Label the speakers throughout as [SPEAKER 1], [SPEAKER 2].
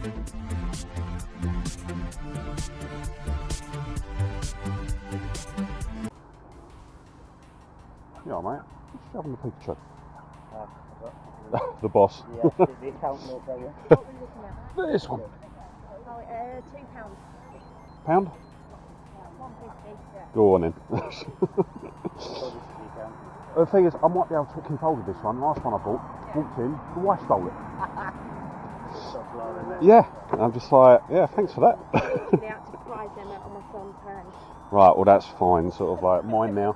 [SPEAKER 1] Yeah, mate. Just having the Pikachu. The boss.
[SPEAKER 2] Yeah, the accountant will tell you.
[SPEAKER 3] What were you looking at?
[SPEAKER 1] This one.
[SPEAKER 3] Oh, £2.
[SPEAKER 1] Pound?
[SPEAKER 3] 150. Yeah.
[SPEAKER 1] Go on then.
[SPEAKER 2] Oh, this is the accountant.
[SPEAKER 1] The thing is, I might be able to keep hold of this one. Last one I bought, walked in, the wife stole it.
[SPEAKER 2] Stop blowing it.
[SPEAKER 1] Yeah. And I'm just like, yeah, thanks for that.
[SPEAKER 3] They had to prize them out on my son's hand.
[SPEAKER 1] Right, well that's fine, sort of like mine now.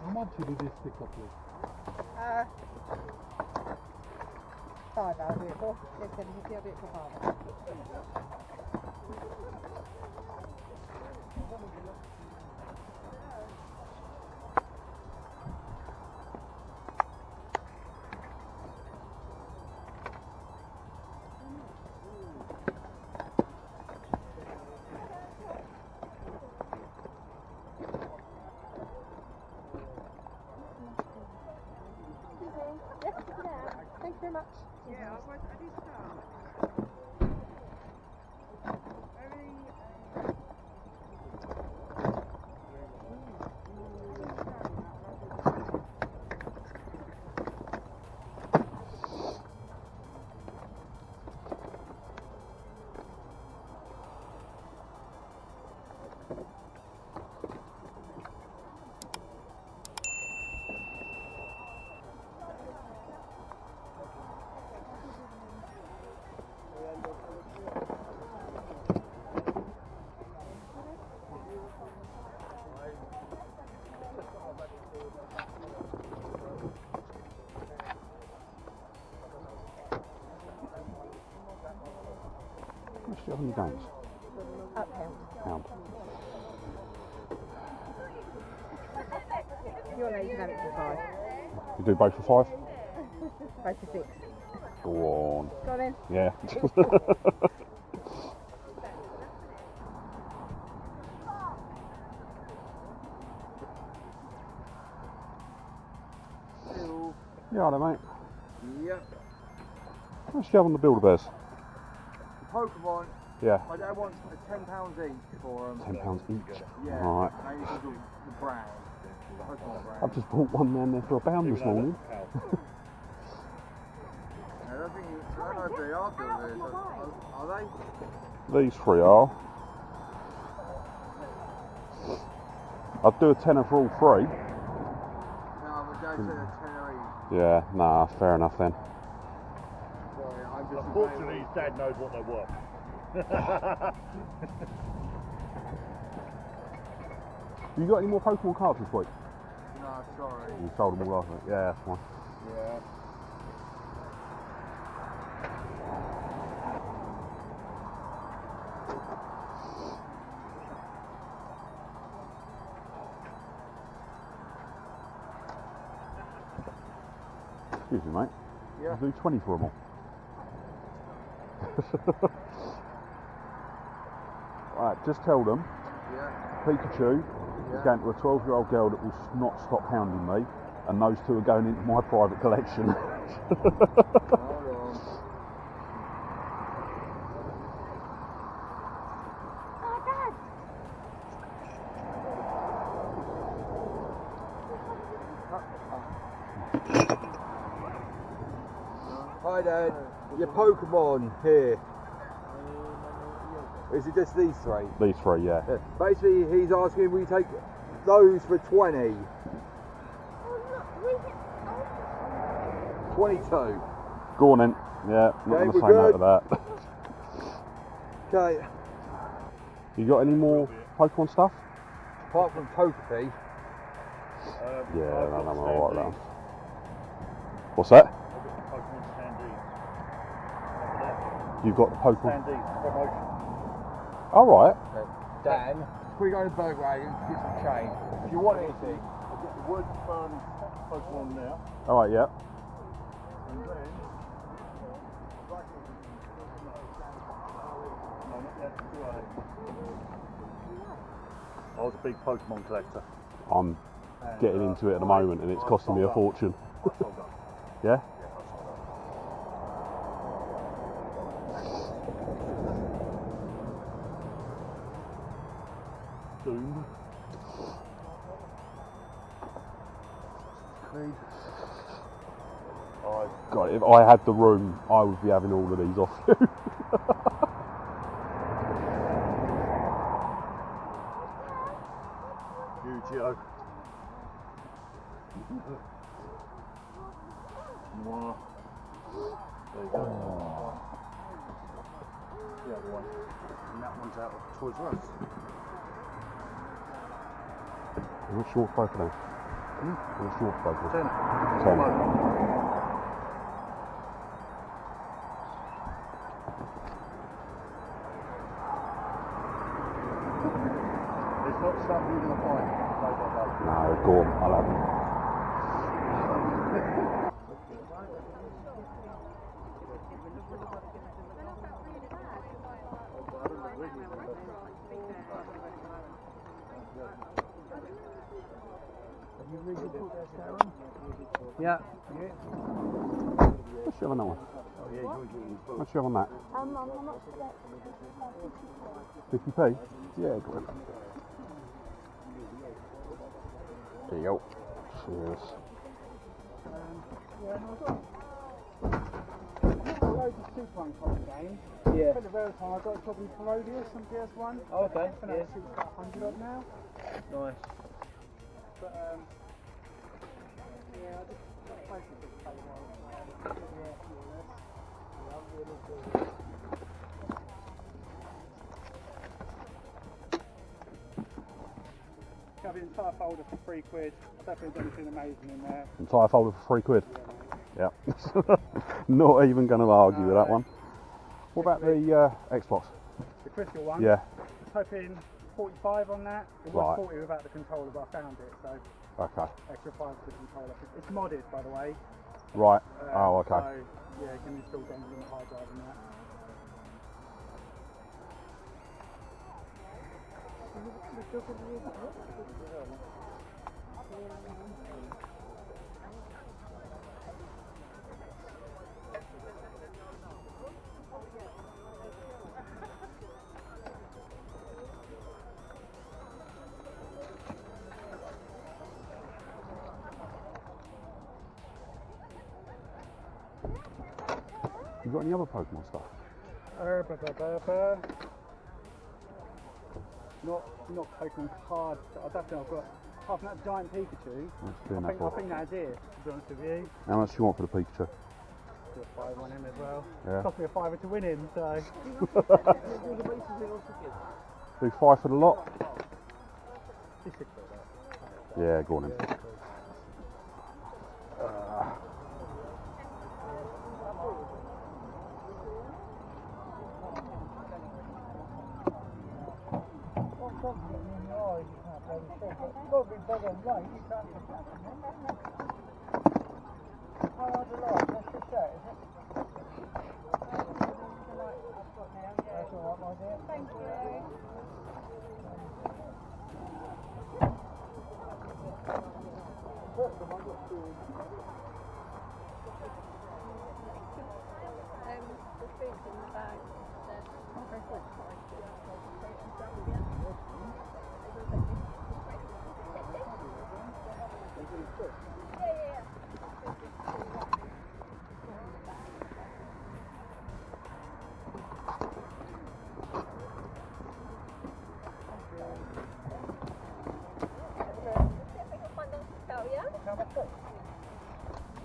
[SPEAKER 4] How much did this pick up with?
[SPEAKER 3] 5 I'll do it for. Listen, you can do it for 5. Thank you very much.
[SPEAKER 5] Yeah, I do start.
[SPEAKER 1] What's the other games?
[SPEAKER 3] £1.
[SPEAKER 1] Pound.
[SPEAKER 3] You're late, you can have it for 5.
[SPEAKER 1] You do both for 5?
[SPEAKER 3] Both for 6.
[SPEAKER 1] Go on.
[SPEAKER 3] Go on then.
[SPEAKER 1] Yeah. Yeah, then, mate.
[SPEAKER 2] Yep.
[SPEAKER 1] What's the other on the Build-A-Bears?
[SPEAKER 2] Pokemon,
[SPEAKER 1] Yeah.
[SPEAKER 2] my dad wants £10 each for them.
[SPEAKER 1] £10 each.
[SPEAKER 2] Yeah.
[SPEAKER 1] Right.
[SPEAKER 2] Mainly because of the brand. The Pokemon brand.
[SPEAKER 1] I've just bought one down there for £1 this morning.
[SPEAKER 2] I don't know if they are still there. Are they?
[SPEAKER 1] These 3 are. I'd do a tenner for all 3.
[SPEAKER 2] No, my dad said a tenner each.
[SPEAKER 1] Yeah, nah, fair enough then.
[SPEAKER 2] Sorry, I'm just
[SPEAKER 4] Unfortunately, his dad knows what they're worth.
[SPEAKER 1] You got any more Pokemon cards this week?
[SPEAKER 2] No, sorry.
[SPEAKER 1] You sold them all last week. Yeah, that's fine.
[SPEAKER 2] Yeah.
[SPEAKER 1] Excuse me, mate.
[SPEAKER 2] Yeah.
[SPEAKER 1] I'll do 20 for them all. Right, just tell them
[SPEAKER 2] Yeah.
[SPEAKER 1] Pikachu is going to a 12-year-old girl that will not stop hounding me, and those 2 are going into my private collection.
[SPEAKER 2] Hold on.
[SPEAKER 3] Oh, Dad!
[SPEAKER 2] Hi Dad, your Pokemon here. Is it just these 3?
[SPEAKER 1] These 3, yeah.
[SPEAKER 2] Yeah. Basically, he's asking we take those for 20. 22.
[SPEAKER 1] Go on then. Yeah, not
[SPEAKER 2] Okay,
[SPEAKER 1] going to
[SPEAKER 2] we're
[SPEAKER 1] say no
[SPEAKER 2] good.
[SPEAKER 1] to that.
[SPEAKER 2] Okay.
[SPEAKER 1] You got any more Pokemon stuff?
[SPEAKER 2] Apart from Togepi,
[SPEAKER 1] Yeah, no, I'm alright with that. What's that?
[SPEAKER 4] Pokemon standees.
[SPEAKER 1] You've got the Pokemon.
[SPEAKER 4] Standees, promotion.
[SPEAKER 1] Alright.
[SPEAKER 2] Dan, before you go to Bergwagon, get some change. If you want anything,
[SPEAKER 4] I've got the wood fern Pokemon now.
[SPEAKER 1] Alright, yeah.
[SPEAKER 4] And then I was a big Pokemon collector.
[SPEAKER 1] I'm
[SPEAKER 4] And,
[SPEAKER 1] getting into it at the moment, and it's
[SPEAKER 4] I
[SPEAKER 1] costing me a
[SPEAKER 4] sold up.
[SPEAKER 1] fortune.
[SPEAKER 4] I sold up.
[SPEAKER 1] Yeah?
[SPEAKER 4] Yeah, I sold up.
[SPEAKER 1] Doom. God, if I had the room, I would be having all of these off you.
[SPEAKER 4] Yu-Gi-Oh! Mwah. There you go. The other one. And that one's out of Toys R Us.
[SPEAKER 1] How much short both of them? How much short both of them?
[SPEAKER 4] 10.
[SPEAKER 1] 10.
[SPEAKER 4] It's not stuff you're going to find.
[SPEAKER 1] No, go on, I'll have them.
[SPEAKER 2] Yeah.
[SPEAKER 1] What's you have on that one? What's you have on that?
[SPEAKER 6] I'm not
[SPEAKER 1] 50p? Yeah, go on. There you go. Cheers.
[SPEAKER 3] Loads of Super Uncon games.
[SPEAKER 2] Yeah.
[SPEAKER 3] For the very time, I got probably Parodius on PS1.
[SPEAKER 2] Oh, okay,
[SPEAKER 3] For that, it's about 100 odd now.
[SPEAKER 2] Nice.
[SPEAKER 3] But, yeah, I just basically just play one. Got the entire folder for £3. I don't think there's anything amazing in there.
[SPEAKER 1] Entire folder for £3. Yeah. Not even going to argue with that one. What about the Xbox?
[SPEAKER 3] The crystal one.
[SPEAKER 1] Yeah.
[SPEAKER 3] Typing 45 on that. It was
[SPEAKER 1] Right.
[SPEAKER 3] 40 without the controller, but I found it, so
[SPEAKER 1] Okay.
[SPEAKER 3] extra 5 for the controller. It's modded, by the way.
[SPEAKER 1] Right. Oh, okay.
[SPEAKER 3] So, yeah, you can install games on the hard drive and that.
[SPEAKER 1] You got any other Pokemon stuff?
[SPEAKER 3] Not Pokemon cards. I don't think I've got. Apart from that giant Pikachu,
[SPEAKER 1] What's you doing
[SPEAKER 3] I
[SPEAKER 1] that for?
[SPEAKER 3] think that's it, to be honest with you.
[SPEAKER 1] How much do you want for the Pikachu?
[SPEAKER 3] Do a 5 on him as well.
[SPEAKER 1] Yeah.
[SPEAKER 3] Cost me a £5 to win him, so.
[SPEAKER 1] Do 5 for the lot?
[SPEAKER 3] Just stick with that.
[SPEAKER 1] Yeah, go on then.
[SPEAKER 6] Thank you. The food's in the bag. Okay, cool.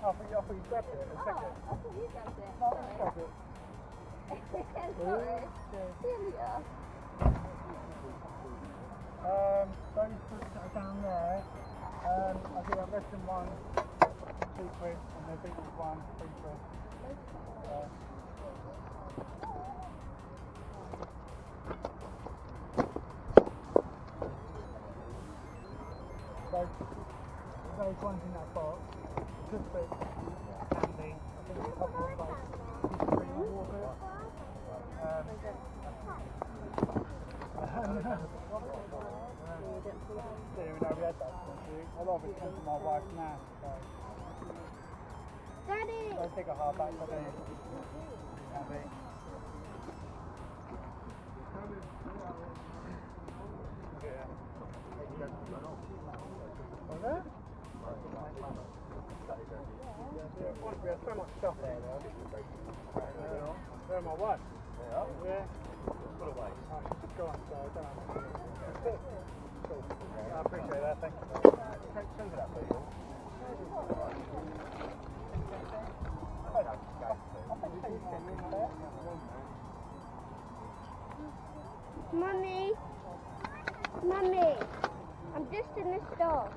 [SPEAKER 3] I thought you grabbed it in a second.
[SPEAKER 6] Sorry. Celia.
[SPEAKER 3] Don't put that down there. I'll do that western one, £2, and the big one, £3. So, those ones in that box, just be handy. I think it's a couple of like history and water. we know we had that. A lot of it comes from my wife now. So
[SPEAKER 6] Daddy!
[SPEAKER 3] don't take a hard back for me. Happy. Was it? We had so much stuff there though. Where my wife? Yeah. Put away. She's gone, so I don't know. Cool. I appreciate that, thank you. Send that for you.
[SPEAKER 6] Mummy! Mummy! I'm just in the store.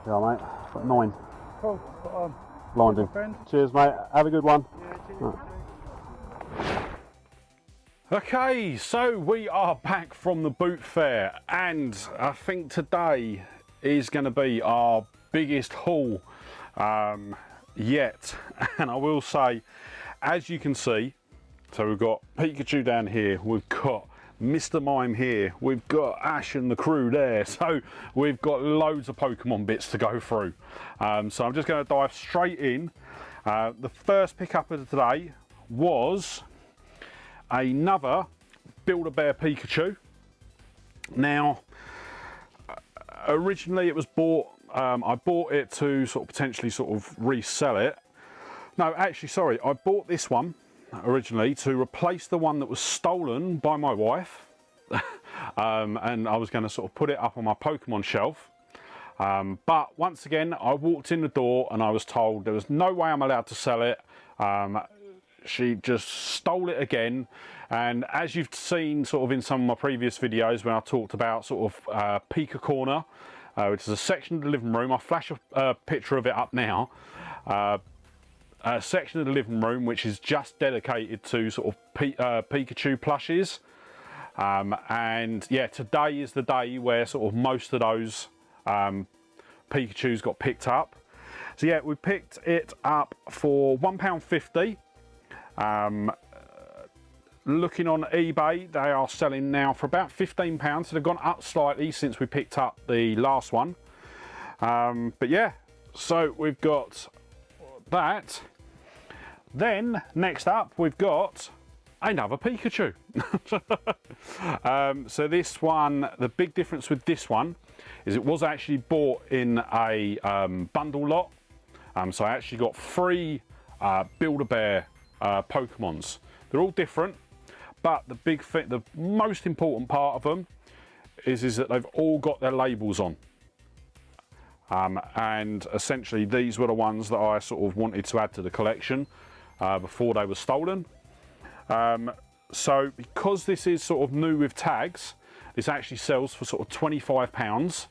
[SPEAKER 1] Yeah, mate. Got 9.
[SPEAKER 3] Cool, spot on.
[SPEAKER 1] Blinding.
[SPEAKER 3] Friend.
[SPEAKER 1] Cheers, mate. Have a good one.
[SPEAKER 3] Yeah, cheers.
[SPEAKER 1] Okay, so we are back from the boot fair, and I think today is going to be our biggest haul yet. And I will say, as you can see, So we've got Pikachu down here, we've got Mr. Mime here, we've got Ash and the crew there, so we've got loads of Pokemon bits to go through. So I'm just going to dive straight in. The first pickup of the day was another Build-A-Bear Pikachu. Now, originally it was bought, I bought it to sort of potentially sort of resell it. No, actually, sorry, I bought this one originally to replace the one that was stolen by my wife. And I was going to sort of put it up on my Pokemon shelf. But once again, I walked in the door and I was told there was no way I'm allowed to sell it. She just stole it again. And as you've seen sort of in some of my previous videos when I talked about sort of Pika Corner, which is a section of the living room, I'll flash a picture of it up now. A section of the living room which is just dedicated to sort of Pikachu plushies. And yeah, today is the day where sort of most of those Pikachus got picked up. So yeah, we picked it up for £1.50. Looking on eBay, they are selling now for about £15, so they've gone up slightly since we picked up the last one. But yeah, so we've got that. Then next up we've got another Pikachu. So this one, the big difference with this one is it was actually bought in a bundle lot. So I actually got 3 Build-A-Bear Pokemons. They're all different, but the most important part of them is that they've all got their labels on. And essentially these were the ones that I sort of wanted to add to the collection before they were stolen. So because this is sort of new with tags, this actually sells for sort of £25.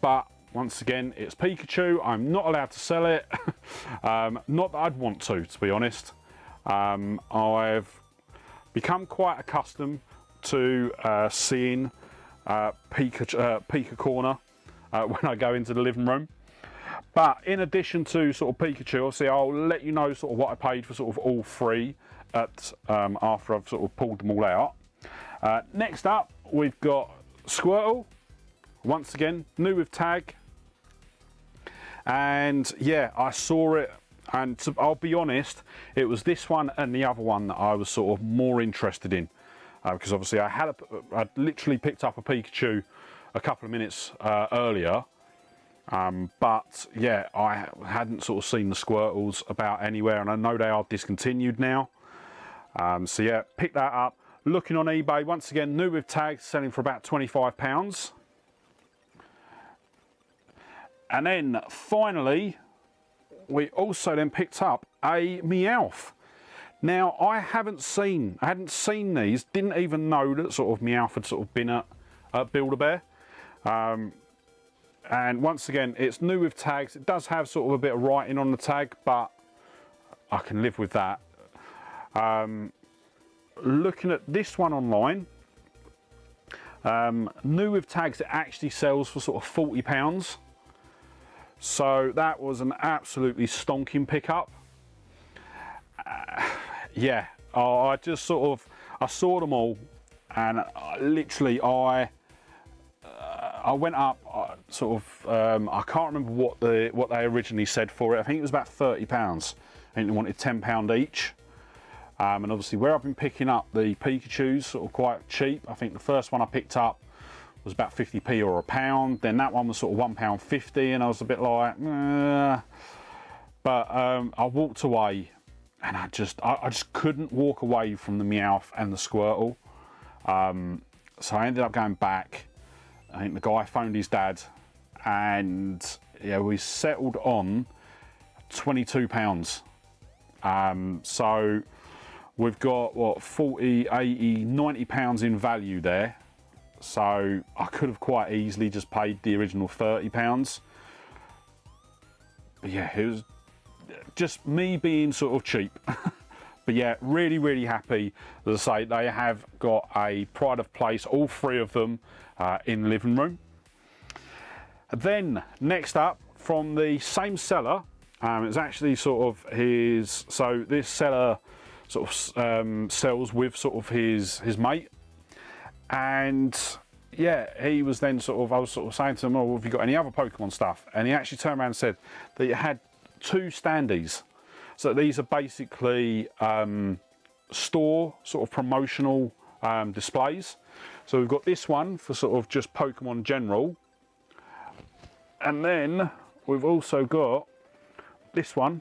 [SPEAKER 1] But once again, it's Pikachu. I'm not allowed to sell it. Not that I'd want to be honest. I've become quite accustomed to seeing Pika Corner when I go into the living room. But in addition to sort of Pikachu, obviously I'll let you know sort of what I paid for sort of all 3 at, after I've sort of pulled them all out. Next up, we've got Squirtle. Once again, new with tag. And yeah, I saw it, and I'll be honest, it was this one and the other one that I was sort of more interested in. Because obviously I'd literally picked up a Pikachu a couple of minutes earlier. But yeah, I hadn't sort of seen the Squirtles about anywhere, and I know they are discontinued now. So yeah, pick that up. Looking on eBay, once again, new with tags, selling for about £25. And then finally, we also then picked up a Meowth. Now I hadn't seen these, didn't even know that sort of Meowth had sort of been at Build-A-Bear. And once again, it's new with tags. It does have sort of a bit of writing on the tag, but I can live with that. Looking at this one online, new with tags, it actually sells for sort of £40. So that was an absolutely stonking pickup. Yeah, I just sort of, I saw them all, and literally I went up sort of, I can't remember what they originally said for it. I think it was about £30. I think they wanted £10 each. And obviously where I've been picking up the Pikachus sort of quite cheap. I think the first one I picked up was about 50p or £1. Then that one was sort of £1.50, and I was a bit like, but I walked away, and I just couldn't walk away from the Meowth and the Squirtle. So I ended up going back. I think the guy phoned his dad, and yeah, we settled on £22. So we've got what, 40, 80, 90 pounds in value there. So I could have quite easily just paid the original £30. But yeah, it was just me being sort of cheap. But yeah, really, really happy. As I say, they have got a pride of place, all 3 of them, in the living room. Then next up, from the same seller, it's actually sort of his, so this seller sort of sells with sort of his mate, and yeah, he was then sort of, I was sort of saying to him, oh, have you got any other Pokemon stuff? And he actually turned around and said that he had 2 standees. So these are basically store sort of promotional displays. So we've got this one for sort of just Pokemon general, and then we've also got this one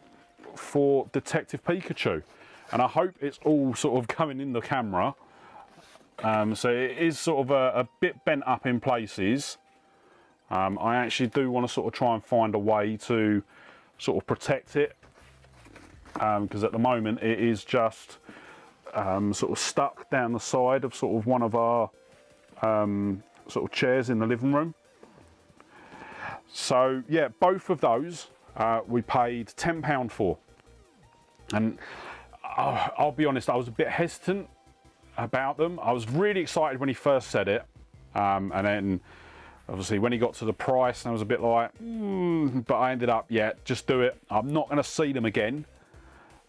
[SPEAKER 1] for Detective Pikachu, and I hope it's all sort of coming in the camera. So it is sort of a bit bent up in places. I actually do want to sort of try and find a way to sort of protect it, because at the moment it is just sort of stuck down the side of sort of one of our sort of chairs in the living room. So yeah, both of those we paid £10 for, and I'll be honest, I was a bit hesitant about them. I was really excited when he first said it, and then obviously when he got to the price, I was a bit like, but I ended up, yeah, just do it. I'm not going to see them again,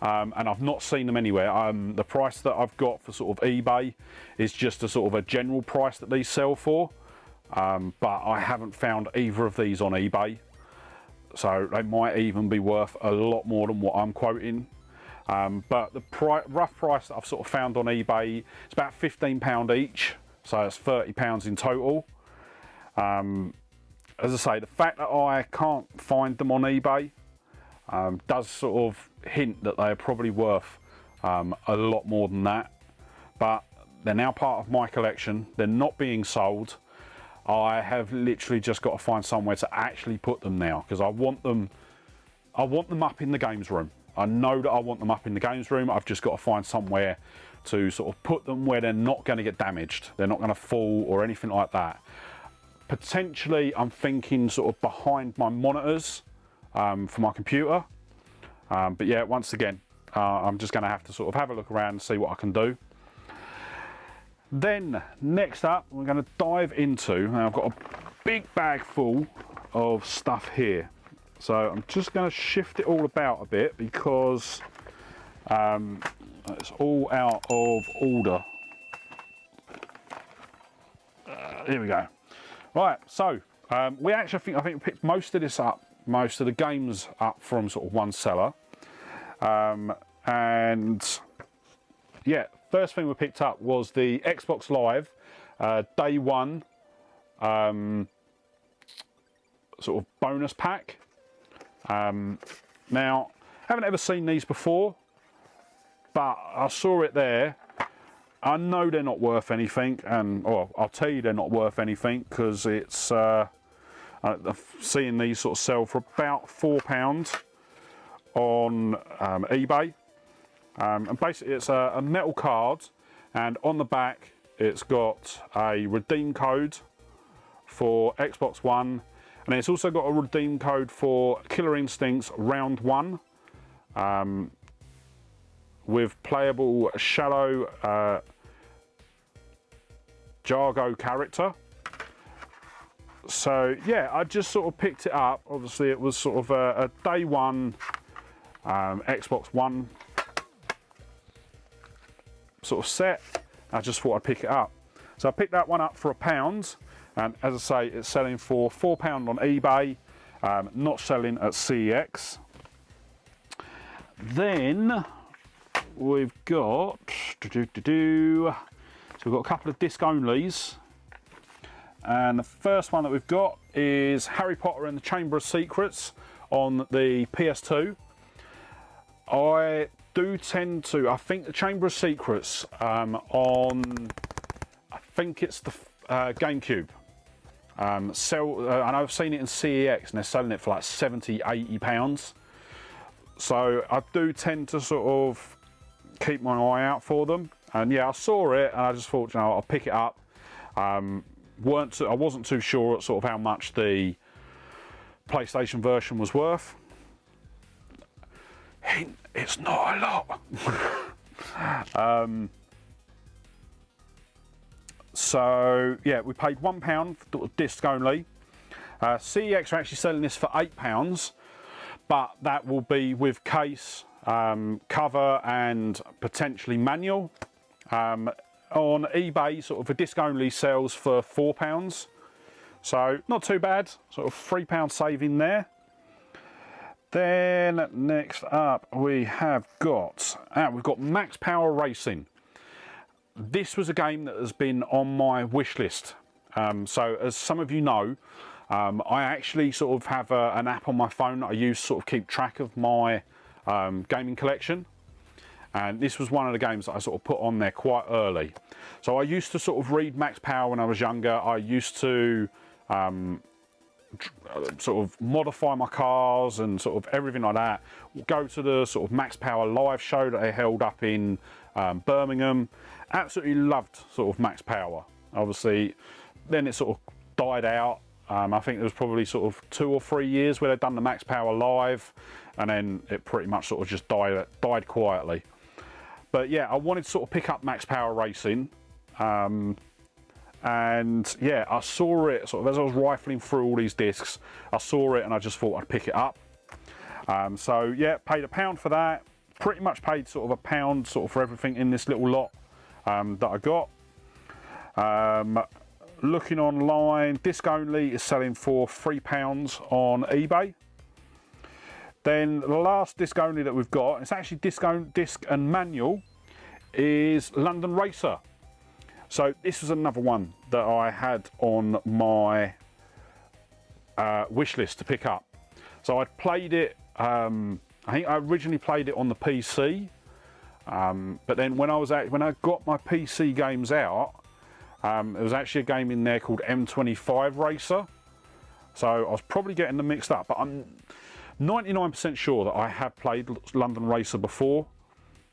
[SPEAKER 1] and I've not seen them anywhere. The price that I've got for sort of eBay is just a sort of a general price that these sell for, but I haven't found either of these on eBay, so they might even be worth a lot more than what I'm quoting. But the rough price that I've sort of found on eBay, it's about £15 each, so it's £30 in total. As I say, the fact that I can't find them on eBay does sort of hint that they are probably worth a lot more than that. But they're now part of my collection. They're not being sold. I have literally just got to find somewhere to actually put them now, because I want them up in the games room. I know that I want them up in the games room. I've just got to find somewhere to sort of put them where they're not going to get damaged. They're not going to fall or anything like that. Potentially, I'm thinking sort of behind my monitors for my computer. But yeah, once again, I'm just going to have to sort of have a look around and see what I can do. Then, next up, we're going to dive into, now I've got a big bag full of stuff here. So I'm just going to shift it all about a bit, because it's all out of order. Here we go. Right, so we actually I think we picked most of this up, most of the games up from sort of one seller. And yeah, first thing we picked up was the Xbox Live Day 1 sort of bonus pack. Now, haven't ever seen these before, but I saw it there. I know they're not worth anything, and I'll tell you they're not worth anything, because it's I've seen these sort of sell for about £4 on eBay. And basically it's a metal card, and on the back it's got a redeem code for Xbox One, and it's also got a redeem code for Killer Instincts Round 1 with playable Shadow Jargo character. So yeah, I just sort of picked it up. Obviously it was sort of a Day 1 Xbox One sort of set. I just thought I'd pick it up. So I picked that one up for £1, and as I say, it's selling for £4 on eBay, not selling at CEX. Then we've got so we've got a couple of disc onlys, and the first one that we've got is Harry Potter and the Chamber of Secrets on the PS2. I do tend to, I think the Chamber of Secrets on, I think it's the GameCube. I know I've seen it in CEX and they're selling it for like £70–80. So I do tend to sort of keep my eye out for them. And yeah, I saw it and I just thought, you know, I'll pick it up. I wasn't too sure sort of how much the PlayStation version was worth. It's not a lot. So yeah, we paid £1 for disc only. CEX are actually selling this for £8, but that will be with case cover and potentially manual. On eBay, sort of a disc only sells for £4. So not too bad, sort of £3 saving there. Then next up we've got Max Power Racing. This was a game that has been on my wish list. So as some of you know, I actually sort of have an app on my phone that I use to sort of keep track of my gaming collection. And this was one of the games that I sort of put on there quite early. So I used to sort of read Max Power when I was younger. I used to sort of modify my cars and sort of everything like that. Go to the sort of Max Power live show that they held up in Birmingham. Absolutely loved sort of Max Power. Obviously, then it sort of died out. I think there was probably sort of 2 or 3 years where they'd done the Max Power live, and then it pretty much sort of just died quietly. But yeah, I wanted to sort of pick up Max Power Racing. And yeah, I saw it sort of as I was rifling through all these discs. I saw it and I just thought I'd pick it up. So yeah, paid £1 for that. Pretty much paid sort of £1 sort of for everything in this little lot that I got. Looking online, disc only is selling for £3 on eBay. Then the last disc only that we've got, it's actually disc and manual, is London Racer. So this was another one that I had on my wish list to pick up. So I'd played it, I think I originally played it on the PC, but then when I got my PC games out, there was actually a game in there called M25 Racer. So I was probably getting them mixed up, but I'm 99% sure that I have played London Racer before.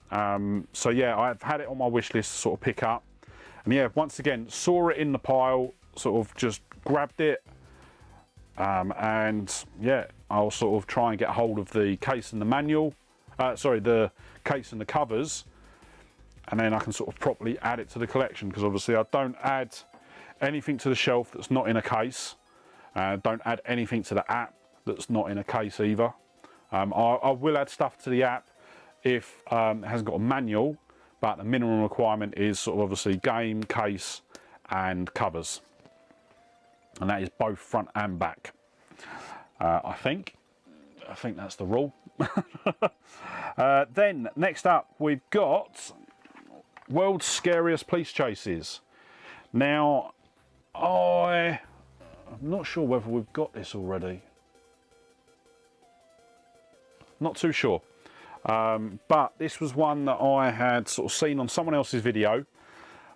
[SPEAKER 1] So yeah, I've had it on my wish list to sort of pick up. And yeah, once again, saw it in the pile, sort of just grabbed it. And yeah, I'll sort of try and get hold of the case and the manual. The case and the covers. And then I can sort of properly add it to the collection, because obviously I don't add anything to the shelf that's not in a case. Don't add anything to the app that's not in a case either. I will add stuff to the app if it hasn't got a manual, but the minimum requirement is sort of obviously game, case and covers. And that is both front and back. I think that's the rule. Then next up we've got World's Scariest Police Chases. Now I'm not sure whether we've got this already. Not too sure. But this was one that I had sort of seen on someone else's video.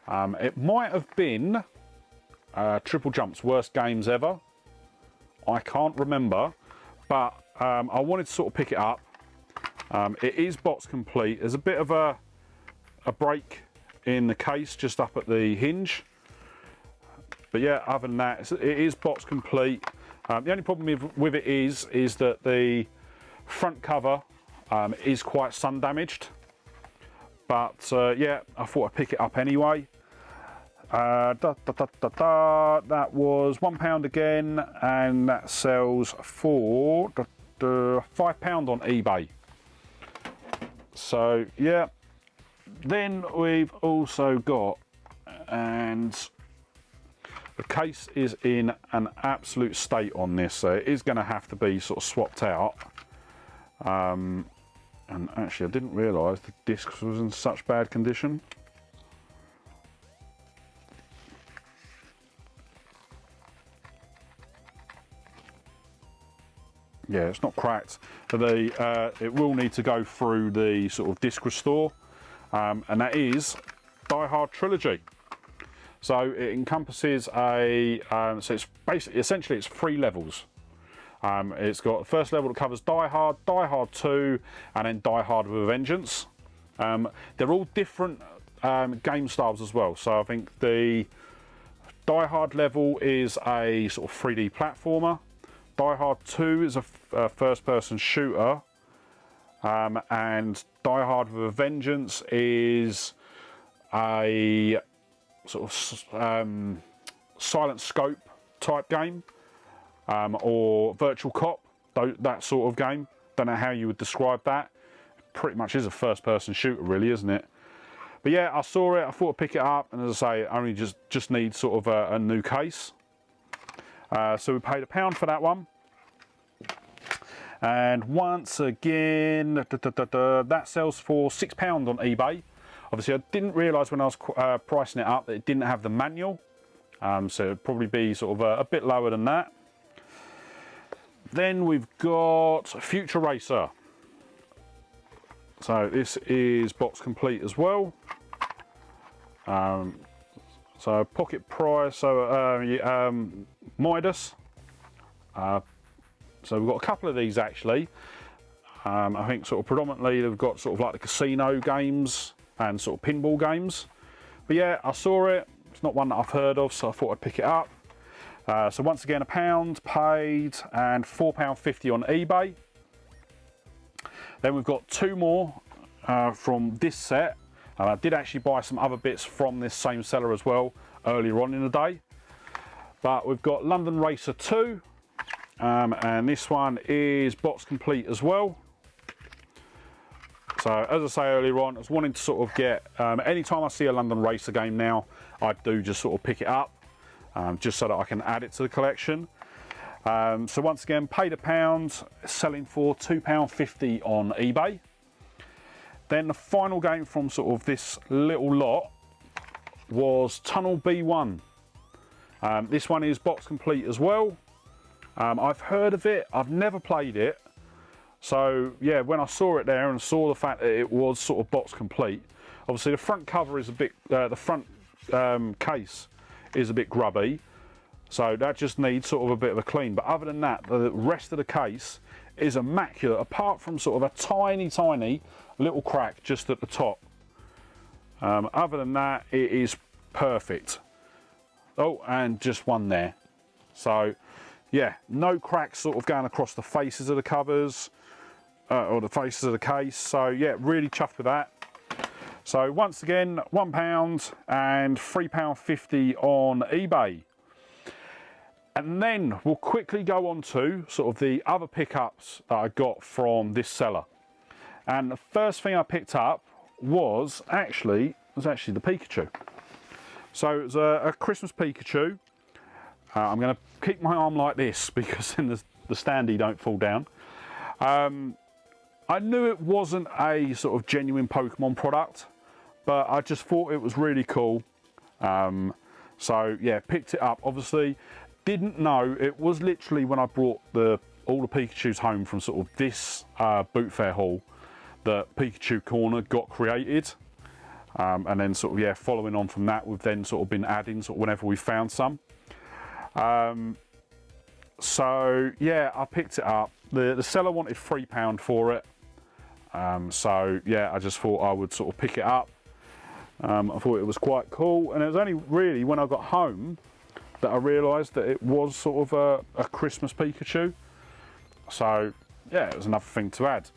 [SPEAKER 1] It might have been Triple Jump's Worst Games Ever. I can't remember, but I wanted to sort of pick it up. It is box complete. There's a bit of a break in the case just up at the hinge. But yeah, other than that, it is box complete. The only problem with it is that the front cover is quite sun damaged, but yeah, I thought I'd pick it up anyway. That was £1 again, and that sells for £5 on eBay. So yeah, then we've also got, and the case is in an absolute state on this, so it is going to have to be sort of swapped out. And actually, I didn't realise the disc was in such bad condition. Yeah, it's not cracked. But it will need to go through the sort of disc restore, and that is Die Hard Trilogy. So it encompasses so it's basically, essentially, it's 3 levels. It's got the first level that covers Die Hard, Die Hard 2, and then Die Hard with a Vengeance. They're all different game styles as well. So I think the Die Hard level is a sort of 3D platformer. Die Hard 2 is a first-person shooter. And Die Hard with a Vengeance is a sort of silent scope type game. Or Virtual Cop, that sort of game. Don't know how you would describe that. pretty much is a first-person shooter, really, isn't it? But yeah, I saw it. I thought I'd pick it up, and as I say, it only just needs sort of a new case. So we paid £1 for that one. And once again, that sells for £6 on eBay. Obviously, I didn't realise when I was pricing it up that it didn't have the manual. So it'd probably be sort of a bit lower than that. Then we've got Future Racer. So this is box complete as well. So pocket price, so Midas. So we've got a couple of these actually. I think sort of predominantly they've got sort of like the casino games and sort of pinball games. But yeah, I saw it. It's not one that I've heard of, so I thought I'd pick it up. So once again, £1 paid and £4.50 on eBay. Then we've got 2 more from this set. And I did actually buy some other bits from this same seller as well earlier on in the day. But we've got London Racer 2. And this one is box complete as well. So as I say earlier on, I was wanting to sort of get, anytime I see a London Racer game now, I do just sort of pick it up, just so that I can add it to the collection. So once again, paid £1, selling for £2.50 on eBay. Then the final game from sort of this little lot was Tunnel B1. This one is box complete as well. I've heard of it, I've never played it. So yeah, when I saw it there and saw the fact that it was sort of box complete, obviously the front cover is a bit, the front case is a bit grubby. So that just needs sort of a bit of a clean. But other than that, the rest of the case is immaculate, apart from sort of a tiny little crack just at the top. Other than that, it is perfect. Oh, and just one there. So yeah, no cracks sort of going across the faces of the covers or the faces of the case. So yeah, really chuffed with that. So once again, £1 and £3.50 on eBay. And then we'll quickly go on to sort of the other pickups that I got from this seller. And the first thing I picked up was actually the Pikachu. So it was a Christmas Pikachu. I'm going to keep my arm like this because then the standee don't fall down. I knew it wasn't a sort of genuine Pokemon product, but I just thought it was really cool. So yeah, picked it up. Obviously, didn't know it was literally when I brought all the Pikachus home from sort of this boot fair haul that Pikachu Corner got created. And then sort of, yeah, following on from that, we've then sort of been adding sort of whenever we found some. So yeah, I picked it up. The seller wanted £3 for it. So yeah, I just thought I would sort of pick it up. I thought it was quite cool, and it was only really when I got home that I realised that it was sort of a Christmas Pikachu. So yeah, it was another thing to add.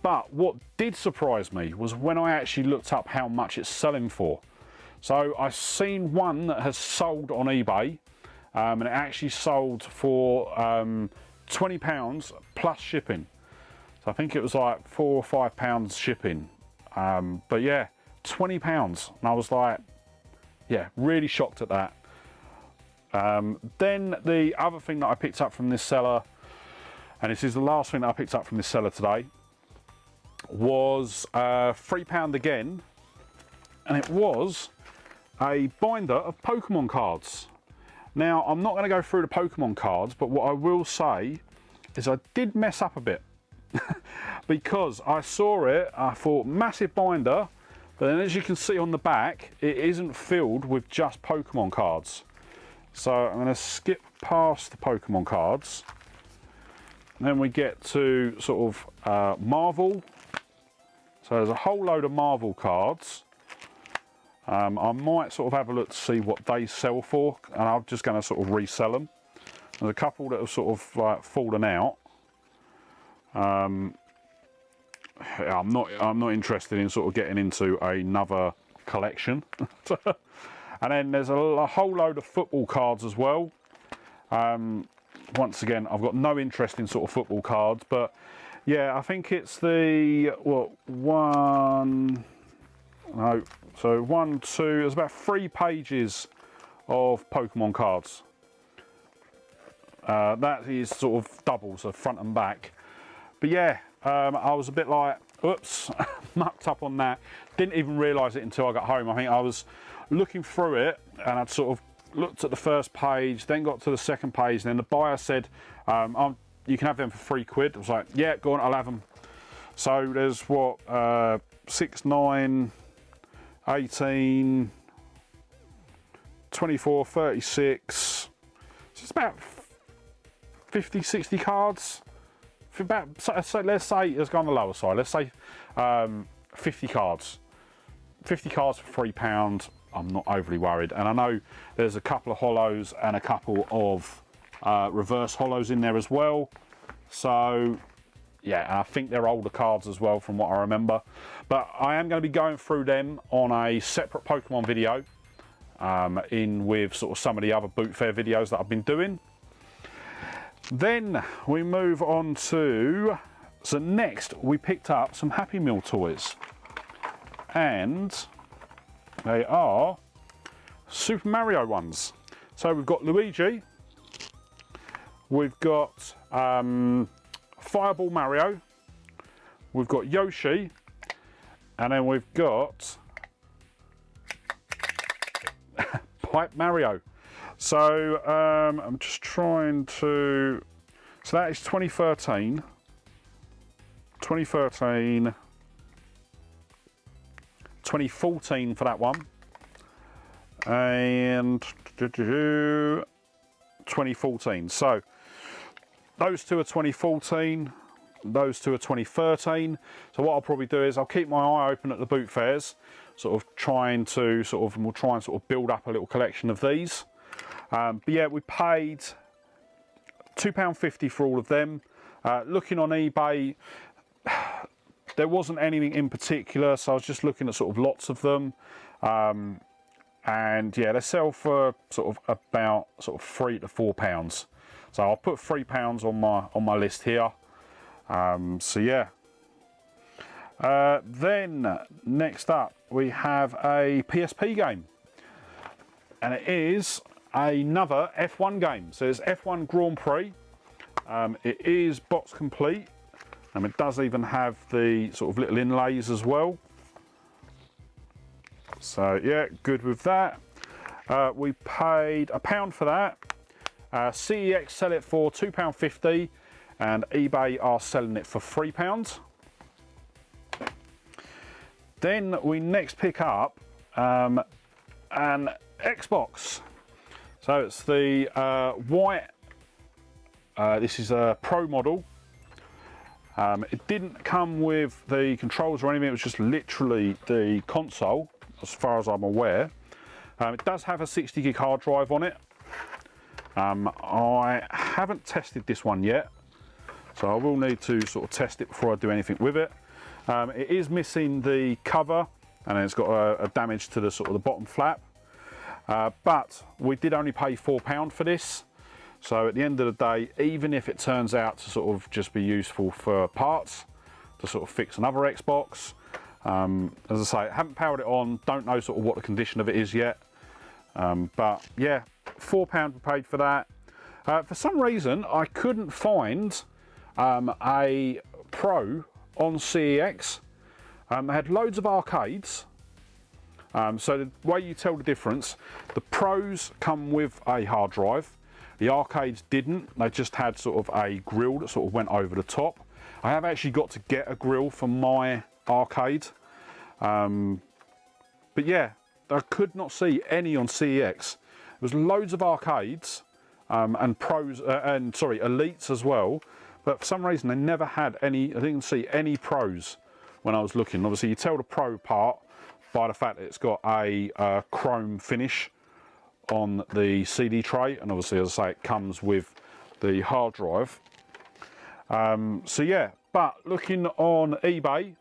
[SPEAKER 1] But what did surprise me was when I actually looked up how much it's selling for. So I've seen one that has sold on eBay, and it actually sold for £20 plus shipping. So I think it was like £4 or £5 shipping. But yeah, £20, and I was like, yeah, really shocked at that. Then the other thing that I picked up from this seller, and this is the last thing that I picked up from this seller today, was £3 again, and it was a binder of Pokemon cards. Now, I'm not going to go through the Pokemon cards, but what I will say is I did mess up a bit because I saw it, I thought massive binder, but then as you can see on the back, it isn't filled with just Pokemon cards. So I'm going to skip past the Pokemon cards. And then we get to sort of Marvel. So there's a whole load of Marvel cards. I might sort of have a look to see what they sell for, and I'm just going to sort of resell them. There's a couple that have sort of like fallen out. I'm not interested in sort of getting into another collection. And then there's a whole load of football cards as well. Once again, I've got no interest in sort of football cards, but Yeah, I think it's the, what, one, no, so 1, 2, there's about 3 pages of Pokemon cards. That is sort of double, so front and back. But yeah, I was a bit like, oops, mucked up on that. Didn't even realise it until I got home. I think I was looking through it and I'd sort of looked at the first page, then got to the second page, and then the buyer said, you can have them for £3. I was like, yeah, go on, I'll have them. So there's what, 6, 9, 18, 24, 36. So it's about 50, 60 cards. For about, so let's say, let's go on the lower side. Let's say 50 cards. 50 cards for £3. I'm not overly worried. And I know there's a couple of hollows and a couple of reverse hollows in there as well. So yeah, I think they're older cards as well from what I remember. But I am going to be going through them on a separate Pokemon video, in with sort of some of the other boot fair videos that I've been doing. Then we move on to, so next we picked up some Happy Meal toys, and they are Super Mario ones. So we've got Luigi, we've got Fireball Mario, we've got Yoshi, and then we've got Pipe Mario. So I'm just trying to, so that is 2013, 2014 for that one, and 2014. So those two are 2014, those two are 2013. So what I'll probably do is I'll keep my eye open at the boot fairs, sort of trying to we'll try and sort of build up a little collection of these. But yeah, we paid £2.50 for all of them. Looking on eBay, there wasn't anything in particular, so I was just looking at sort of lots of them. And yeah, they sell for sort of about sort of £3 to £4. So I'll put £3 on my list here. So yeah. Then next up we have a PSP game, and it is another F1 game. So it's F1 Grand Prix. It is box complete, and it does even have the sort of little inlays as well. So yeah, good with that. We paid £1 for that. CEX sell it for £2.50, and eBay are selling it for £3. Then we next pick up an Xbox. So it's the white, this is a Pro model. It didn't come with the controls or anything, it was just literally the console, as far as I'm aware. It does have a 60 gig hard drive on it. I haven't tested this one yet, so I will need to sort of test it before I do anything with it. It is missing the cover, and it's got a damage to the sort of the bottom flap. But we did only pay £4 for this. So at the end of the day, even if it turns out to sort of just be useful for parts, to sort of fix another Xbox, as I say, I haven't powered it on, don't know sort of what the condition of it is yet. But yeah, £4 we paid for that. For some reason, I couldn't find a Pro on CEX. They had loads of arcades. So the way you tell the difference, the Pros come with a hard drive. The arcades didn't. They just had sort of a grill that sort of went over the top. I have actually got to get a grill for my arcade. But yeah, I could not see any on CEX. There was loads of arcades and Pros, Elites as well. But for some reason, they never had any, I didn't see any Pros when I was looking. Obviously, you tell the Pro part by the fact that it's got a chrome finish on the CD tray, and obviously, as I say, it comes with the hard drive. So yeah, but looking on eBay,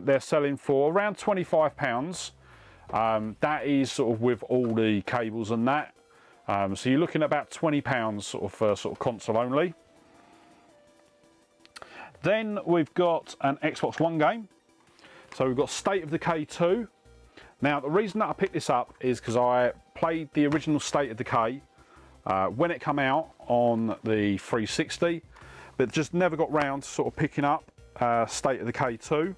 [SPEAKER 1] they're selling for around £25. That is sort of with all the cables and that. So you're looking at about £20 sort of for sort of console only. Then we've got an Xbox One game. So we've got State of Decay 2. Now the reason that I picked this up is because I played the original State of Decay when it came out on the 360, but just never got round to sort of picking up State of Decay 2.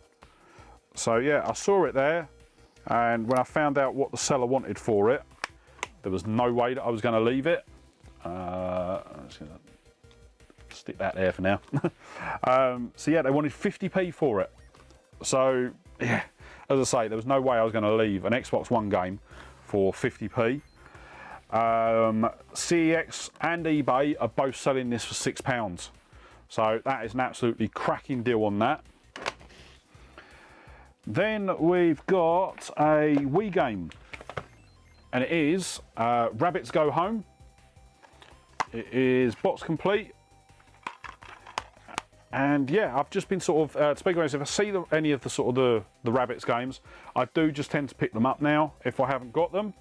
[SPEAKER 1] So yeah, I saw it there, and when I found out what the seller wanted for it, there was no way that I was going to leave it. I'm just going to stick that there for now. So yeah, they wanted 50p for it. So yeah, as I say, there was no way I was going to leave an Xbox One game for 50p. CEX and eBay are both selling this for £6. So that is an absolutely cracking deal on that. Then we've got a Wii game, and it is Rabbids Go Home. It is box complete, and yeah, I've just been sort of to be honest, if I see any of the sort of the Rabbids games, I do just tend to pick them up now if I haven't got them.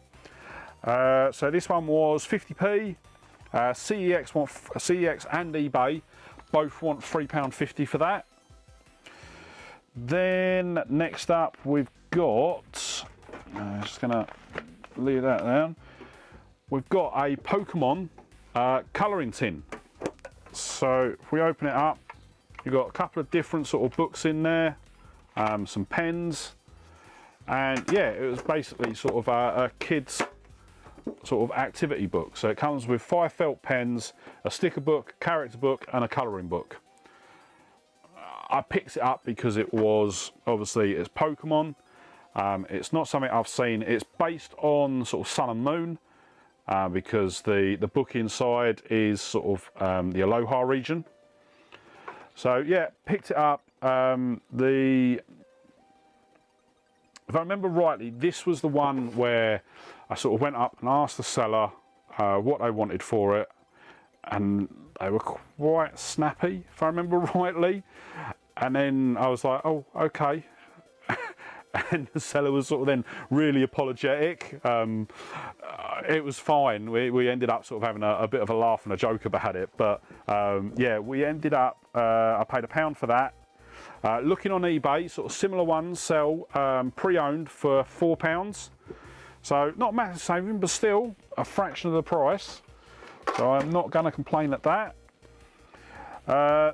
[SPEAKER 1] So this one was 50p. CEX and eBay both want £3.50 for that. Then next up we've got, just gonna leave that down. We've got a Pokemon colouring tin. So if we open it up, you've got a couple of different sort of books in there, some pens, and yeah, it was basically sort of a kid's sort of activity book. So it comes with 5 felt pens, a sticker book, character book, and a colouring book. I picked it up because it was, obviously, it's Pokemon. It's not something I've seen. It's based on sort of Sun and Moon, because the book inside is sort of the Aloha region. So yeah, picked it up. If I remember rightly, this was the one where I sort of went up and asked the seller what they wanted for it, and they were quite snappy, if I remember rightly. And then I was like, oh, okay. And the seller was sort of then really apologetic. It was fine. We ended up sort of having a bit of a laugh and a joke about it. But yeah, we ended up, I paid £1 for that. Looking on eBay, sort of similar ones sell pre-owned for £4. So not massive saving, but still a fraction of the price. So I'm not going to complain at that.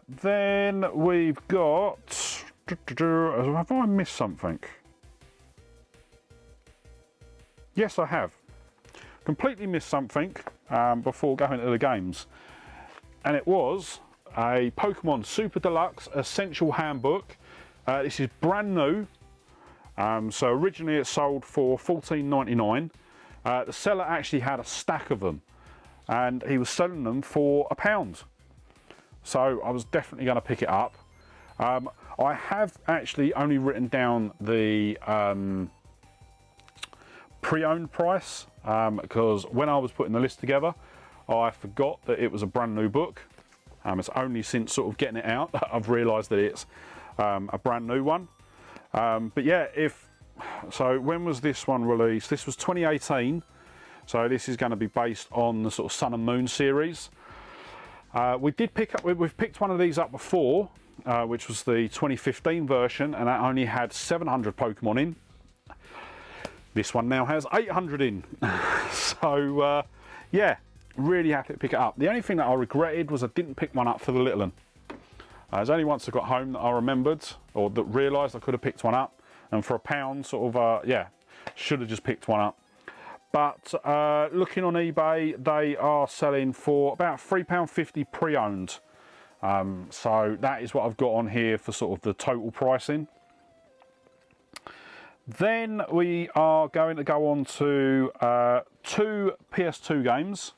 [SPEAKER 1] Then we've got, have I missed something? Yes, I have. Completely missed something before going to the games. And it was a Pokemon Super Deluxe Essential Handbook. This is brand new. So originally it sold for $14.99. The seller actually had a stack of them, and he was selling them for £1. So I was definitely going to pick it up. I have actually only written down the pre-owned price because when I was putting the list together, I forgot that it was a brand new book. It's only since sort of getting it out that I've realised that it's a brand new one. But yeah, so when was this one released? This was 2018. So this is going to be based on the sort of Sun and Moon series. We've picked one of these up before, which was the 2015 version, and that only had 700 Pokemon in. This one now has 800 in. So yeah, really happy to pick it up. The only thing that I regretted was I didn't pick one up for the little one. It was only once I got home that I remembered, or that realised I could have picked one up, and for £1 sort of, yeah, should have just picked one up. But looking on eBay, they are selling for about £3.50 pre-owned. So that is what I've got on here for sort of the total pricing. Then we are going to go on to 2 PS2 games.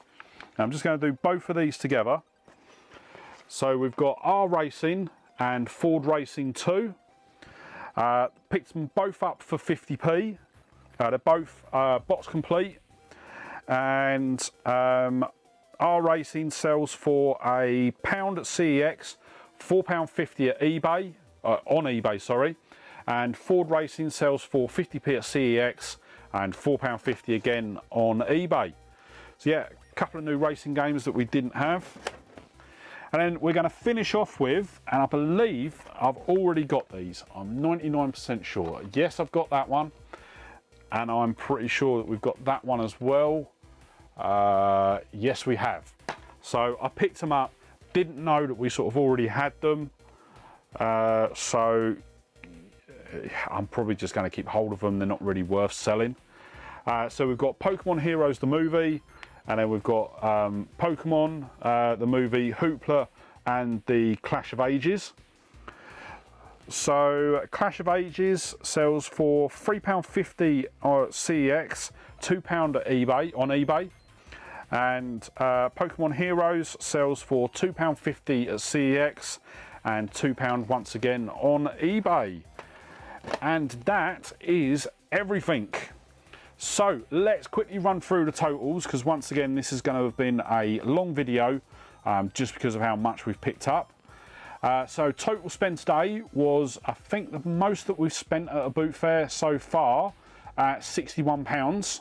[SPEAKER 1] I'm just going to do both of these together. So we've got R Racing and Ford Racing 2. Picked them both up for 50p. They're both box complete, and R Racing sells for £1 at CEX, £4.50 at eBay, on eBay, sorry, and Ford Racing sells for 50p at CEX and £4.50 again on eBay. So yeah, a couple of new racing games that we didn't have. And then we're going to finish off with, and I believe I've already got these. I'm 99% sure. Yes, I've got that one. And I'm pretty sure that we've got that one as well. Yes, we have. So I picked them up. Didn't know that we sort of already had them. So I'm probably just going to keep hold of them. They're not really worth selling. So we've got Pokemon Heroes the movie. And then we've got Pokemon, the movie, Hoopla, and the Clash of Ages. So Clash of Ages sells for £3.50 on CEX, £2 at eBay, on eBay. And Pokemon Heroes sells for £2.50 at CEX and £2 once again on eBay. And that is everything. So let's quickly run through the totals, because once again this is going to have been a long video just because of how much we've picked up. So total spend today was, I think, the most that we've spent at a boot fair so far at £61.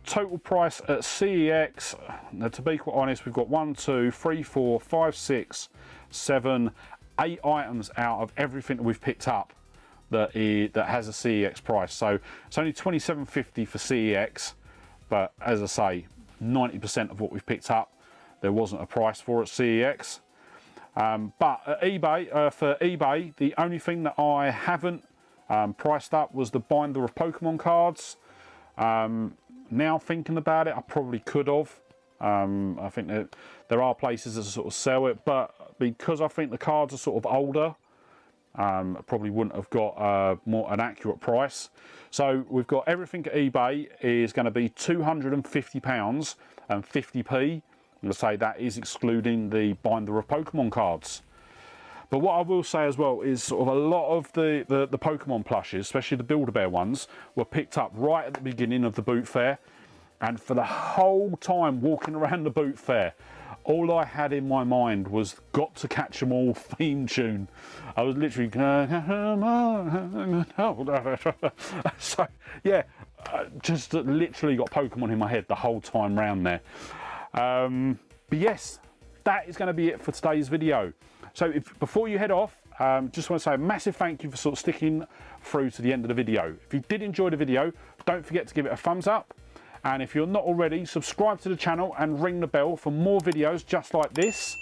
[SPEAKER 1] Total price at CEX, now to be quite honest, we've got 1, 2, 3, 4, 5, 6, 7, 8 items out of everything that we've picked up that has a CEX price. So it's only £27.50 for CEX, but as I say, 90% of what we've picked up there wasn't a price for at CEX. But at eBay, for eBay, the only thing that I haven't priced up was the binder of Pokemon cards. Now thinking about it, I probably could have. I think that there are places that sort of sell it, but because I think the cards are sort of older, I probably wouldn't have got an accurate price. So we've got everything at eBay is going to be £250 and 50p. I'm going to say that is excluding the binder of Pokemon cards. But what I will say as well is sort of a lot of the Pokemon plushes, especially the Build-A-Bear ones, were picked up right at the beginning of the boot fair. And for the whole time walking around the boot fair, all I had in my mind was Got to Catch 'Em All theme tune. I was literally so yeah, just literally got Pokemon in my head the whole time round there. But yes, that is going to be it for today's video. So before you head off, just want to say a massive thank you for sort of sticking through to the end of the video. If you did enjoy the video, don't forget to give it a thumbs up. And if you're not already, subscribe to the channel and ring the bell for more videos just like this.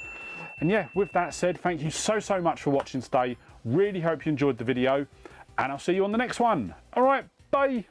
[SPEAKER 1] And yeah, with that said, thank you so much for watching today. Really hope you enjoyed the video, and I'll see you on the next one. All right, bye.